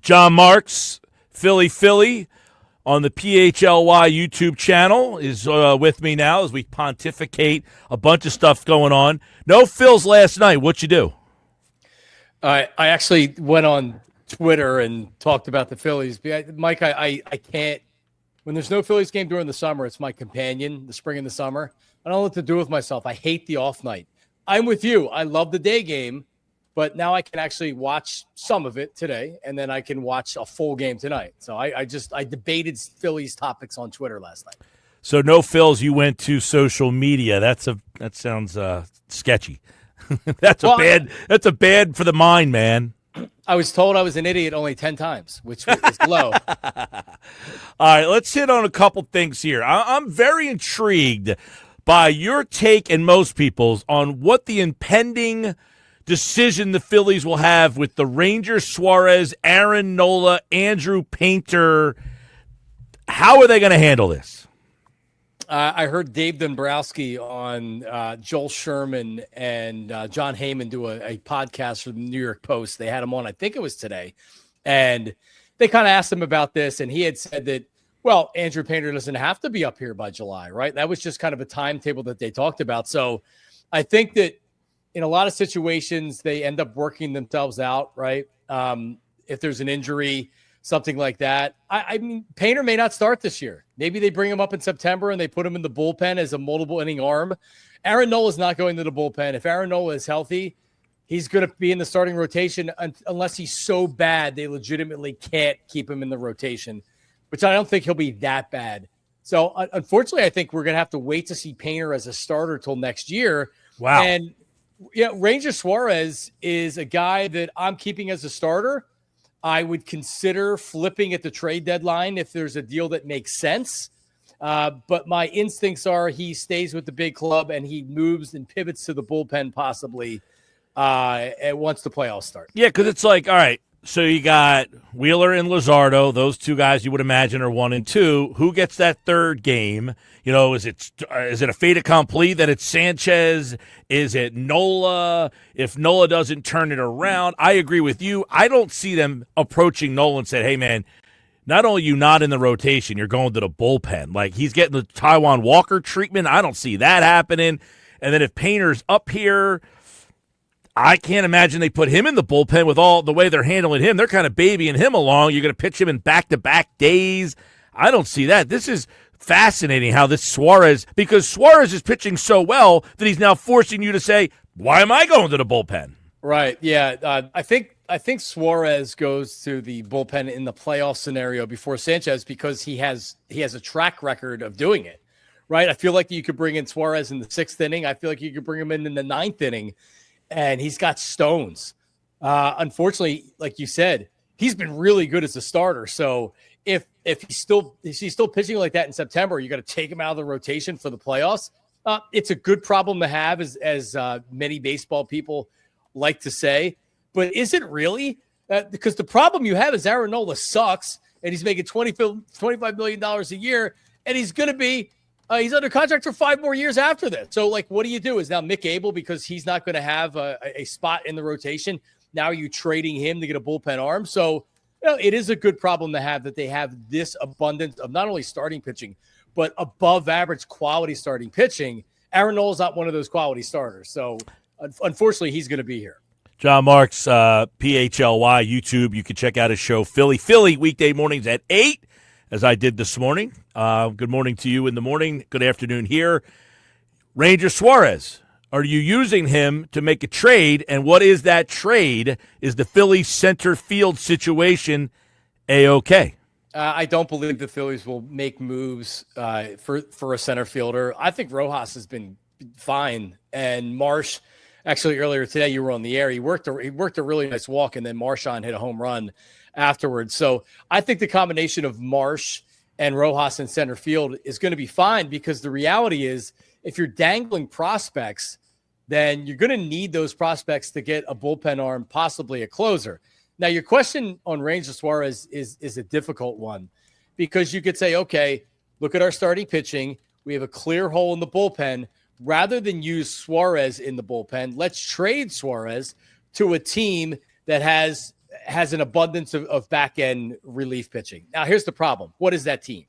John Marks, Philly, on the PHLY YouTube channel is with me now as we pontificate a bunch of stuff going on. No Phils last night. What'd you do? I actually went on Twitter and talked about the Phillies. Mike, I can't. When there's no Phillies game during the summer, it's my companion, the spring and the summer. I don't know what to do with myself. I hate the off night. I'm with you. I love the day game, but now I can actually watch some of it today, and then I can watch a full game tonight. So I debated Phillies topics on Twitter last night. So no Phils, you went to social media. That sounds sketchy. That's a bad for the mind, man. I was told I was an idiot only 10 times, which is low. All right, let's hit on a couple things here. I'm very intrigued by your take and most people's on what the impending decision the Phillies will have with the Rangers, Suarez, Aaron Nola, Andrew Painter. How are they going to handle this? I heard Dave Dombrowski on Joel Sherman and John Heyman do a podcast for the New York Post. They had him on, I think it was today. And they kind of asked him about this. And he had said that, well, Andrew Painter doesn't have to be up here by July, right? That was just kind of a timetable that they talked about. So I think that in a lot of situations, they end up working themselves out, right? If there's an injury, something like that. I mean, Painter may not start this year. Maybe they bring him up in September and they put him in the bullpen as a multiple inning arm. Aaron Nola is not going to the bullpen. If Aaron Nola is healthy, he's going to be in the starting rotation unless he's so bad they legitimately can't keep him in the rotation, which I don't think he'll be that bad. So unfortunately, I think we're going to have to wait to see Painter as a starter till next year. Wow. And yeah, Ranger Suarez is a guy that I'm keeping as a starter. I would consider flipping at the trade deadline if there's a deal that makes sense. But my instincts are he stays with the big club and he moves and pivots to the bullpen possibly once the playoffs start. Yeah, because it's like, all right, so you got Wheeler and Luzardo. Those two guys you would imagine are 1 and 2. Who gets that third game? You know, is it a fait accompli that it's Sanchez? Is it Nola? If Nola doesn't turn it around, I agree with you. I don't see them approaching Nola and said, hey, man, not only are you not in the rotation, you're going to the bullpen. Like, he's getting the Taiwan Walker treatment. I don't see that happening. And then if Painter's up here, I can't imagine they put him in the bullpen with all the way they're handling him. They're kind of babying him along. You're going to pitch him in back-to-back days. I don't see that. This is fascinating how this Suarez, because Suarez is pitching so well that he's now forcing you to say, why am I going to the bullpen? Right. Yeah. I think Suarez goes to the bullpen in the playoff scenario before Sanchez because he has a track record of doing it. Right. I feel like you could bring in Suarez in the 6th inning. I feel like you could bring him in the 9th inning. And he's got stones. Unfortunately, like you said, he's been really good as a starter. So if he's still pitching like that in September, you got to take him out of the rotation for the playoffs. It's a good problem to have, as many baseball people like to say. But is it really? Because the problem you have is Aaron Nola sucks, and he's making $25 million a year, and he's going to be. He's under contract for 5 more years after this. So, like, what do you do? Is now Mick Abel, because he's not going to have a spot in the rotation, now you trading him to get a bullpen arm? So, you know, it is a good problem to have that they have this abundance of not only starting pitching, but above average quality starting pitching. Aaron Nola's not one of those quality starters. So, unfortunately, he's going to be here. John Marks, PHLY, YouTube. You can check out his show, Philly, weekday mornings at 8. As I did this morning. Good morning to you in the morning. Good afternoon here. Ranger Suarez, are you using him to make a trade? And what is that trade? Is the Phillies center field situation A-okay? I don't believe the Phillies will make moves for a center fielder. I think Rojas has been fine. And Marsh, actually earlier today, you were on the air. He worked a really nice walk, and then Marchand hit a home run afterwards. So I think the combination of Marsh and Rojas in center field is going to be fine, because the reality is if you're dangling prospects, then you're going to need those prospects to get a bullpen arm, possibly a closer. Now, your question on Ranger Suarez is a difficult one, because you could say, okay, look at our starting pitching. We have a clear hole in the bullpen. Rather than use Suarez in the bullpen, let's trade Suarez to a team that has has an abundance of back end relief pitching. Now, here's the problem. What is that team?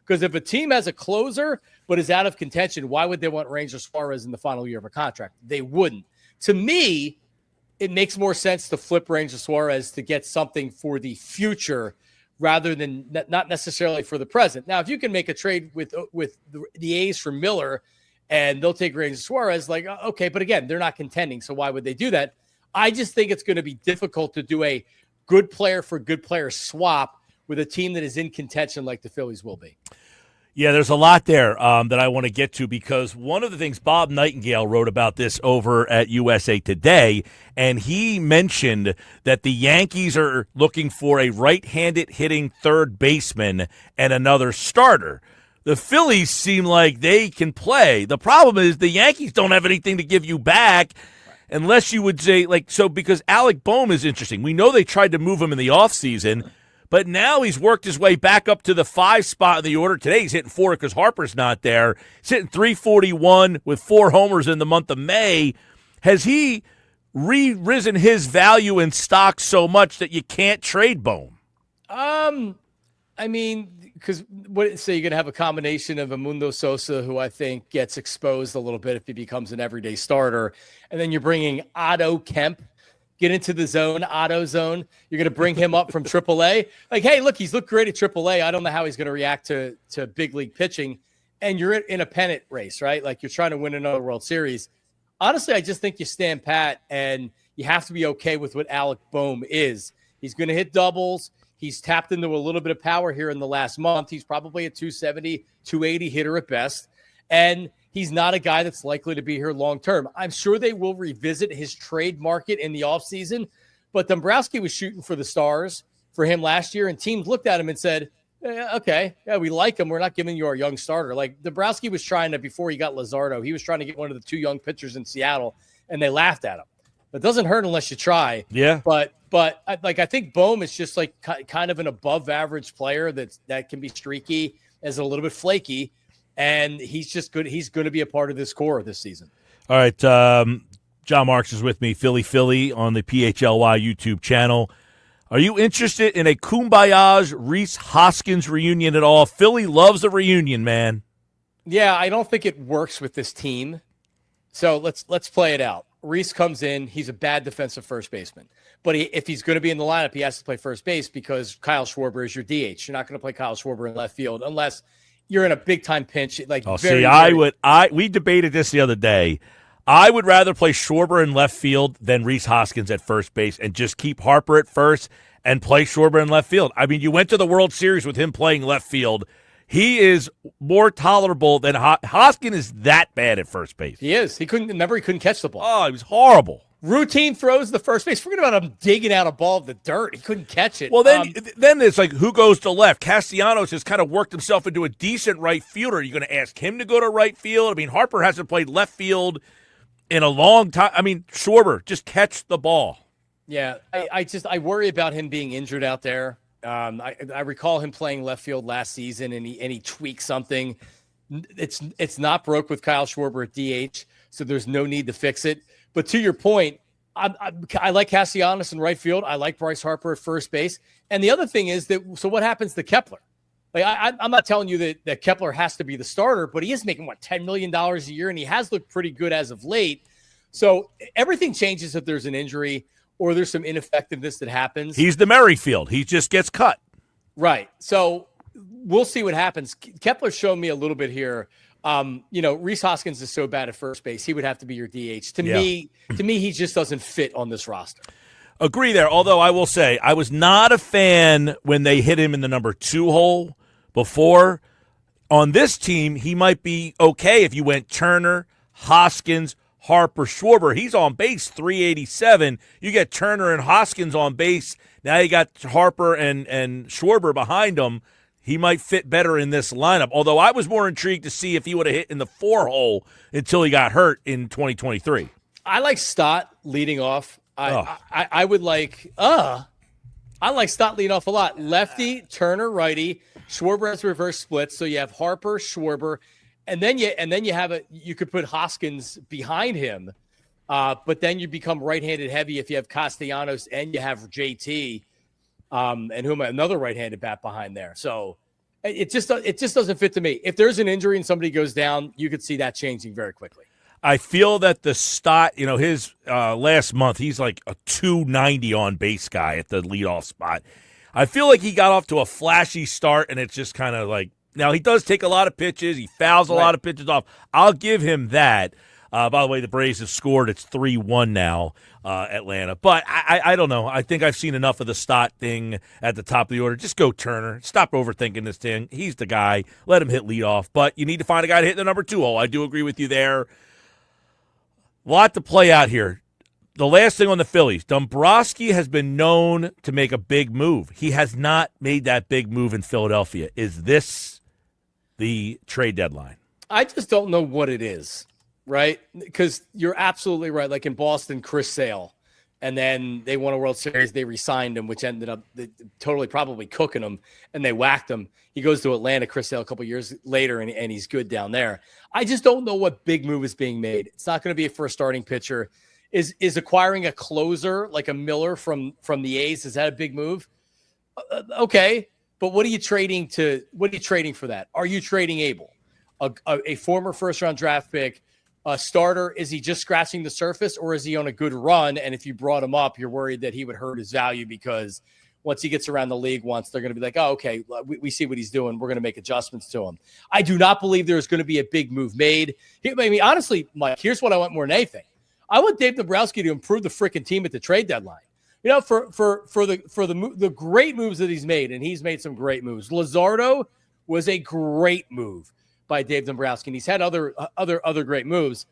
Because if a team has a closer but is out of contention, why would they want Ranger Suarez in the final year of a contract? They wouldn't. To me, it makes more sense to flip Ranger Suarez to get something for the future rather than not necessarily for the present. Now, if you can make a trade with the A's for Miller and they'll take Ranger Suarez, like, okay, but again, they're not contending, so why would they do that? I just think it's going to be difficult to do a good player for good player swap with a team that is in contention like the Phillies will be. Yeah, there's a lot there that I want to get to, because one of the things Bob Nightingale wrote about this over at USA Today, and he mentioned that the Yankees are looking for a right-handed hitting third baseman and another starter. The Phillies seem like they can play. The problem is the Yankees don't have anything to give you back unless you would say, like, so because Alec Boehm is interesting. We know they tried to move him in the offseason, but now he's worked his way back up to the 5 spot in the order. Today he's hitting 4 because Harper's not there. He's hitting 341 with 4 homers in the month of May. Has he risen his value in stock so much that you can't trade Boehm? I mean, because so you're going to have a combination of Amundo Sosa, who I think gets exposed a little bit if he becomes an everyday starter, and then you're bringing Otto Kemp. Get into the zone, auto zone. You're going to bring him up from AAA. Like, hey, look, he's looked great at AAA. I don't know how he's going to react to big league pitching. And you're in a pennant race, right? Like, you're trying to win another World Series. Honestly, I just think you stand pat, and you have to be okay with what Alec Boehm is. He's going to hit doubles. He's tapped into a little bit of power here in the last month. He's probably a 270, 280 hitter at best. And he's not a guy that's likely to be here long-term. I'm sure they will revisit his trade market in the offseason, but Dombrowski was shooting for the stars for him last year, and teams looked at him and said, okay, yeah, we like him. We're not giving you our young starter. Like, Dombrowski was trying to, before he got Luzardo, he was trying to get one of the 2 young pitchers in Seattle, and they laughed at him. It doesn't hurt unless you try. Yeah. But I think Boehm is just like kind of an above-average player that can be streaky, is a little bit flaky, and he's just good. He's going to be a part of this core this season. All right. John Marks is with me, Philly on the PHLY YouTube channel. Are you interested in a Kumbayas Rhys Hoskins reunion at all? Philly loves a reunion, man. Yeah, I don't think it works with this team. So let's play it out. Rhys comes in. He's a bad defensive first baseman. But if he's going to be in the lineup, he has to play first base because Kyle Schwarber is your DH. You're not going to play Kyle Schwarber in left field unless you're in a big-time pinch. Like, we debated this the other day. I would rather play Schwarber in left field than Rhys Hoskins at first base and just keep Harper at first and play Schwarber in left field. I mean, you went to the World Series with him playing left field. He is more tolerable than Hoskins is that bad at first base. He is. He couldn't catch the ball. Oh, he was horrible. Routine throws the first base. Forget about him digging out a ball of the dirt. He couldn't catch it. Well, then it's like, who goes to left? Castellanos has kind of worked himself into a decent right fielder. Are you going to ask him to go to right field? I mean, Harper hasn't played left field in a long time. I mean, Schwarber, just catch the ball. Yeah, I worry about him being injured out there. I recall him playing left field last season, and he tweaked something. It's not broke with Kyle Schwarber at DH, so there's no need to fix it. But to your point, I like Castellanos in right field. I like Bryce Harper at first base. And the other thing is so what happens to Kepler? Like, I'm not telling you that Kepler has to be the starter, but he is making, $10 million a year, and he has looked pretty good as of late. So everything changes if there's an injury or there's some ineffectiveness that happens. He's the Merrifield. He just gets cut. Right. So we'll see what happens. Kepler's shown me a little bit here. Rhys Hoskins is so bad at first base, he would have to be your DH. To me, he just doesn't fit on this roster. Agree there, although I will say I was not a fan when they hit him in the number 2 hole before. On this team, he might be okay if you went Turner, Hoskins, Harper, Schwarber. He's on base 387. You get Turner and Hoskins on base. Now you got Harper and Schwarber behind him. He might fit better in this lineup, although I was more intrigued to see if he would have hit in the 4 hole until he got hurt in 2023. I like Stott leading off. I would like I like Stott leading off a lot. Lefty, Turner, righty. Schwarber has reverse splits, so you have Harper, Schwarber, and then you have you could put Hoskins behind him. But then you become right-handed heavy if you have Castellanos and you have JT, and another right-handed bat behind there. So it just doesn't fit to me. If there's an injury and somebody goes down, you could see that changing very quickly. I feel that the Stott, his last month, he's like a 290 on base guy at the leadoff spot. I feel like he got off to a flashy start, and it's just kind of like, now he does take a lot of pitches. He fouls a lot of pitches off. I'll give him that. By the way, the Braves have scored. It's 3-1 now, Atlanta. But I don't know. I think I've seen enough of the Stott thing at the top of the order. Just go Turner. Stop overthinking this thing. He's the guy. Let him hit leadoff. But you need to find a guy to hit the number 2 hole. I do agree with you there. A lot to play out here. The last thing on the Phillies, Dombrowski has been known to make a big move. He has not made that big move in Philadelphia. Is this the trade deadline? I just don't know what it is, right? Because you're absolutely right. Like in Boston, Chris Sale, and then they won a World Series. They re-signed him, which ended up totally probably cooking him, and they whacked him. He goes to Atlanta, Chris Sale, a couple years later, and he's good down there. I just don't know what big move is being made. It's not going to be for a starting pitcher. Is acquiring a closer like a Miller from the A's, is that a big move? Okay, but what are you trading for that? Are you trading Abel, a former first-round draft pick, a starter? Is he just scratching the surface, or is he on a good run? And if you brought him up, you're worried that he would hurt his value because once he gets around the league once, they're going to be like, oh, okay, we see what he's doing. We're going to make adjustments to him. I do not believe there's going to be a big move made. I mean, honestly, Mike, here's what I want more than anything. I want Dave Dombrowski to improve the freaking team at the trade deadline. For the great moves that he's made, and he's made some great moves. Luzardo was a great move by Dave Dombrowski, and he's had other great moves.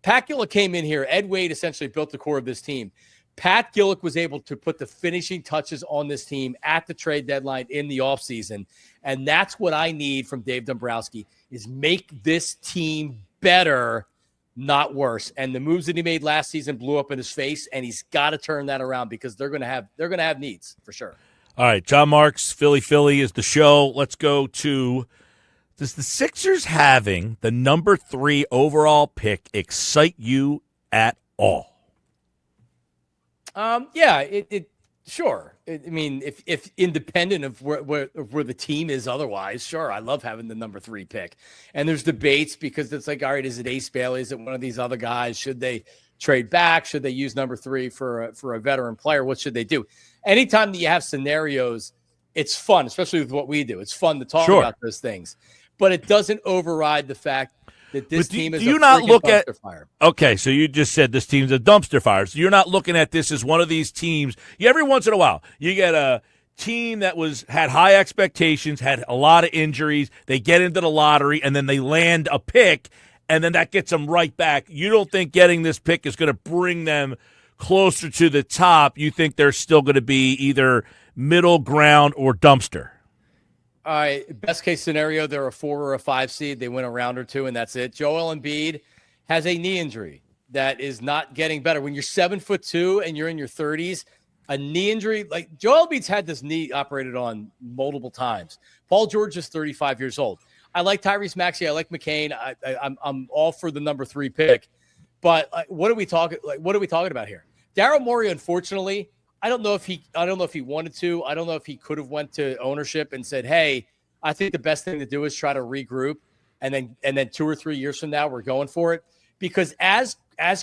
Pat Gillick came in here. Ed Wade essentially built the core of this team. Pat Gillick was able to put the finishing touches on this team at the trade deadline in the offseason, and that's what I need from Dave Dombrowski is make this team better, not worse. And the moves that he made last season blew up in his face, and he's got to turn that around because they're going to have needs for sure. All right, John Marks, Philly is the show. Let's go to, does the Sixers having the number 3 overall pick excite you at all? Yeah, it sure. I mean, if independent of where the team is otherwise, sure. I love having the number 3 pick. And there's debates because it's like, all right, is it Ace Bailey? Is it one of these other guys? Should they trade back? Should they use number 3 for a veteran player? What should they do? Anytime that you have scenarios, it's fun, especially with what we do. It's fun to talk about those things. But it doesn't override the fact that this team is a dumpster fire. Okay, so you just said this team's a dumpster fire. So you're not looking at this as one of these teams. Every once in a while, you get a team that had high expectations, had a lot of injuries. They get into the lottery, and then they land a pick, and then that gets them right back. You don't think getting this pick is going to bring them closer to the top. You think they're still going to be either middle ground or dumpster. All right, best case scenario, they're a 4 or a 5 seed. They win a round or 2, and that's it. Joel Embiid has a knee injury that is not getting better. When you're 7'2" and you're in your 30s, a knee injury, like Joel Embiid's had this knee operated on multiple times. Paul George is 35 years old. I like Tyrese Maxey. I like McCain. I'm all for the number 3 pick. But what are we talking about here? Daryl Morey, unfortunately, I don't know if he wanted to. I don't know if he could have went to ownership and said, "Hey, I think the best thing to do is try to regroup, and then 2 or 3 years from now we're going for it." Because as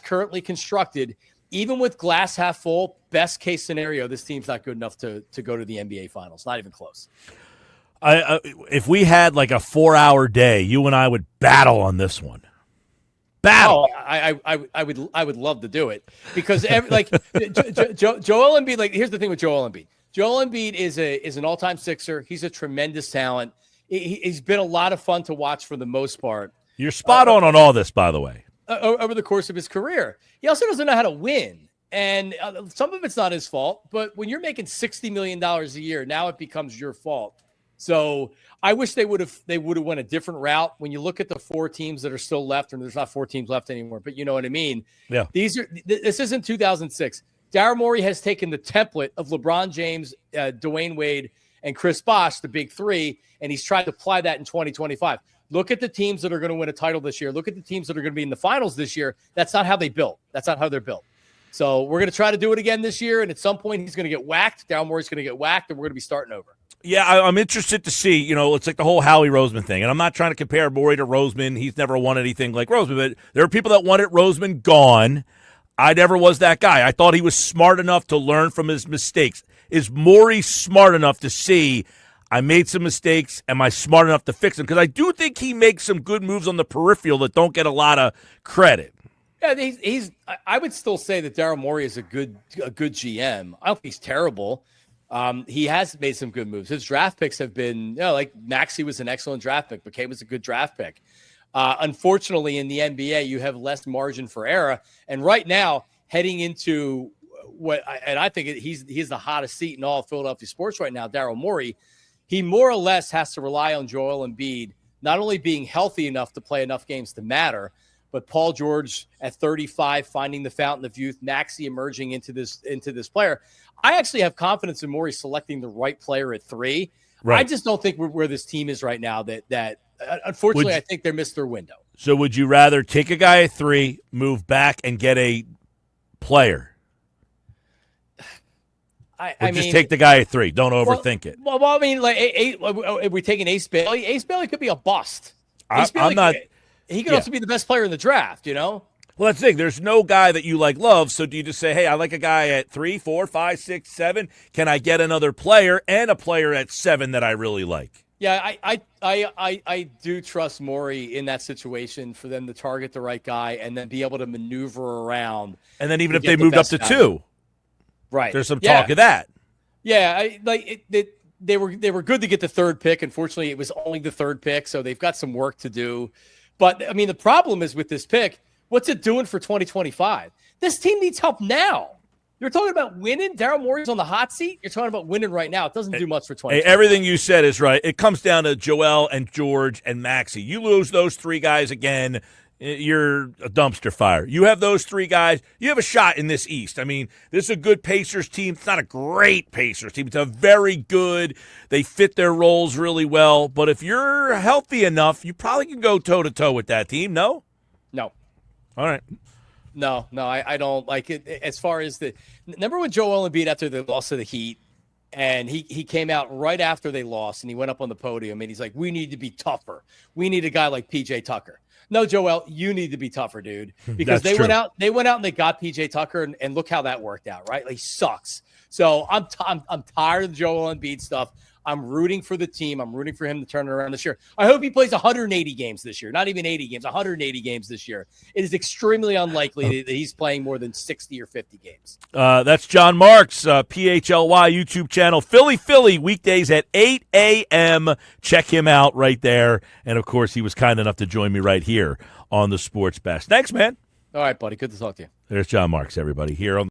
currently constructed, even with glass half full, best case scenario, this team's not good enough to go to the NBA Finals. Not even close. If we had like a 4-hour day, you and I would battle on this one. Battle. Oh, I would love to do it because Joel Embiid. Like, here's the thing with Joel Embiid. Joel Embiid is an all-time Sixer. He's a tremendous talent. He's been a lot of fun to watch for the most part. You're spot on all this, by the way. Over the course of his career, he also doesn't know how to win, and some of it's not his fault. But when you're making $60 million a year, now it becomes your fault. So I wish they would have went a different route. When you look at the 4 teams that are still left, and there's not 4 teams left anymore, but you know what I mean. Yeah. This isn't 2006. Daryl Morey has taken the template of LeBron James, Dwayne Wade, and Chris Bosh, the big 3, and he's tried to apply that in 2025. Look at the teams that are going to win a title this year. Look at the teams that are going to be in the finals this year. That's not how they built. That's not how they're built. So we're going to try to do it again this year, and at some point he's going to get whacked. Daryl Morey's going to get whacked, and we're going to be starting over. Yeah, I'm interested to see. It's like the whole Howie Roseman thing, and I'm not trying to compare Morey to Roseman. He's never won anything like Roseman, but there are people that wanted Roseman gone. I never was that guy. I thought he was smart enough to learn from his mistakes. Is Morey smart enough to see, I made some mistakes, am I smart enough to fix them? Because I do think he makes some good moves on the peripheral that don't get a lot of credit. Yeah, I would still say that Daryl Morey is a good GM. I don't think he's terrible. He has made some good moves. His draft picks have been, like Maxey was an excellent draft pick. McKay was a good draft pick. Unfortunately, in the NBA, you have less margin for error. And right now, heading into I think he's the hottest seat in all of Philadelphia sports right now, Daryl Morey. He more or less has to rely on Joel Embiid not only being healthy enough to play enough games to matter, but Paul George at 35 finding the fountain of youth, Maxey emerging into this player. I actually have confidence in Morey selecting the right player at 3. Right. I just don't think where this team is right now that unfortunately I think they missed their window. So would you rather take a guy at 3, move back, and get a player? I mean, take the guy at 3. Don't overthink it. Well, I mean, like we're taking Ace Bailey. Ace Bailey could be a bust. I'm not. He could also be the best player in the draft, Well, that's the thing. There's no guy that you love. So do you just say, hey, I like a guy at 3, 4, 5, 6, 7. Can I get another player and a player at 7 that I really like? Yeah, I do trust Morey in that situation for them to target the right guy and then be able to maneuver around. And then even if they moved up to 2, right? There's some talk of that. Yeah, they were good to get the 3rd pick. Unfortunately, it was only the 3rd pick, so they've got some work to do. But, I mean, the problem is with this pick, what's it doing for 2025? This team needs help now. You're talking about winning. Daryl Morey's on the hot seat. You're talking about winning right now. It doesn't do much for 2025. Hey, everything you said is right. It comes down to Joel and George and Maxey. You lose those 3 guys again, you're a dumpster fire. You have those 3 guys, you have a shot in this East. I mean, this is a good Pacers team. It's not a great Pacers team. It's a very good. They fit their roles really well. But if you're healthy enough, you probably can go toe-to-toe with that team, no? No. All right. No, I don't like it. As far as remember when Joel Embiid after the loss to the Heat, and he came out right after they lost, and he went up on the podium, and he's like, we need to be tougher. We need a guy like P.J. Tucker. No, Joel, you need to be tougher, dude. Because they went out and they got PJ Tucker, and look how that worked out, right? Like, he sucks. So I'm tired of the Joel Embiid stuff. I'm rooting for the team. I'm rooting for him to turn it around this year. I hope he plays 180 games this year. Not even 80 games, 180 games this year. It is extremely unlikely that he's playing more than 60 or 50 games. That's John Marks, PHLY YouTube channel. Philly, weekdays at 8 a.m. Check him out right there. And, of course, he was kind enough to join me right here on the Sports Best. Thanks, man. All right, buddy. Good to talk to you. There's John Marks, everybody, here on